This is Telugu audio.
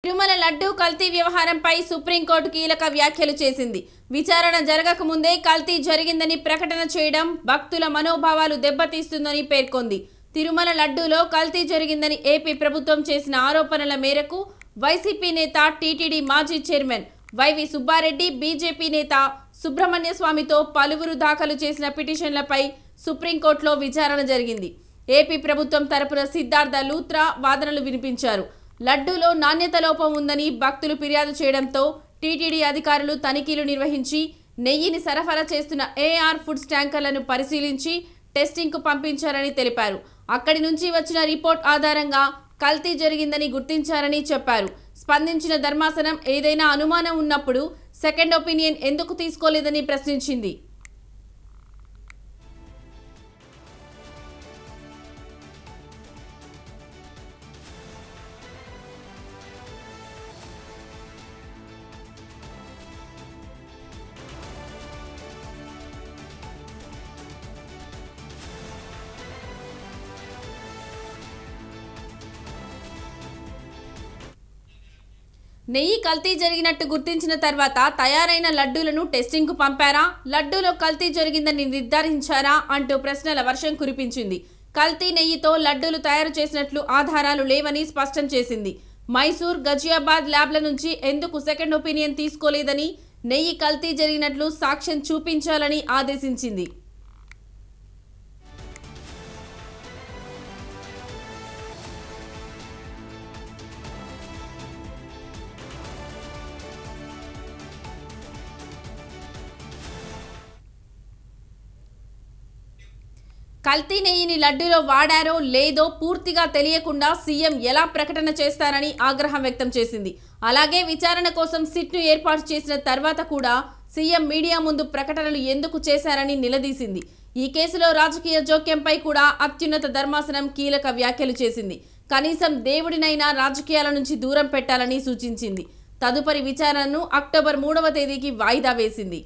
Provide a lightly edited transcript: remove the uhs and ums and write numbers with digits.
తిరుమల లడ్డు కల్తీ వ్యవహారంపై సుప్రీంకోర్టు కీలక వ్యాఖ్యలు చేసింది. విచారణ జరగక ముందే కల్తీ జరిగిందని ప్రకటన చేయడం భక్తుల మనోభావాలు దెబ్బతీస్తుందని పేర్కొంది. తిరుమల లడ్డూలో కల్తీ జరిగిందని ఏపీ ప్రభుత్వం చేసిన ఆరోపణల మేరకు వైసీపీ నేత టీటీడీ మాజీ చైర్మన్ వైవి సుబ్బారెడ్డి, బీజేపీ నేత సుబ్రహ్మణ్య స్వామితో పలువురు దాఖలు చేసిన పిటిషన్లపై సుప్రీంకోర్టులో విచారణ జరిగింది. ఏపీ ప్రభుత్వం తరపున సిద్ధార్థ లూత్రా వాదనలు వినిపించారు. లడ్డూలో నాణ్యత లోపం ఉందని భక్తులు ఫిర్యాదు చేయడంతో టీటీడీ అధికారులు తనిఖీలు నిర్వహించి నెయ్యిని సరఫరా చేస్తున్న ఏఆర్ ఫుడ్స్ ట్యాంకర్లను పరిశీలించి టెస్టింగ్కు పంపించారని తెలిపారు. అక్కడి నుంచి వచ్చిన రిపోర్ట్ ఆధారంగా కల్తీ జరిగిందని గుర్తించారని చెప్పారు. స్పందించిన ధర్మాసనం ఏదైనా అనుమానం ఉన్నప్పుడు సెకండ్ ఒపీనియన్ ఎందుకు తీసుకోలేదని ప్రశ్నించింది. నెయ్యి కల్తీ జరిగినట్టు గుర్తించిన తర్వాత తయారైన లడ్డూలను టెస్టింగ్కు పంపారా, లడ్డూలో కల్తీ జరిగిందని నిర్ధారించారా అంటూ ప్రశ్నల వర్షం కురిపించింది. కల్తీ నెయ్యితో లడ్డూలు తయారు చేసినట్లు ఆధారాలు లేవని స్పష్టం చేసింది. మైసూర్, గజియాబాద్ ల్యాబ్ల నుంచి ఎందుకు సెకండ్ ఒపీనియన్ తీసుకోలేదని, నెయ్యి కల్తీ జరిగినట్లు సాక్ష్యం చూపించాలని ఆదేశించింది. కల్తీ నెయ్యిని లడ్డూలో వాడారో లేదో పూర్తిగా తెలియకుండా సీఎం ఎలా ప్రకటన చేస్తారని ఆగ్రహం వ్యక్తం చేసింది. అలాగే విచారణ కోసం సిట్ను ఏర్పాటు చేసిన తర్వాత కూడా సీఎం మీడియా ముందు ప్రకటనలు ఎందుకు చేశారని నిలదీసింది. ఈ కేసులో రాజకీయ జోక్యంపై కూడా అత్యున్నత ధర్మాసనం కీలక వ్యాఖ్యలు చేసింది. కనీసం దేవుడినైనా రాజకీయాల నుంచి దూరం పెట్టాలని సూచించింది. తదుపరి విచారణను అక్టోబర్ 3వ తేదీకి వాయిదా వేసింది.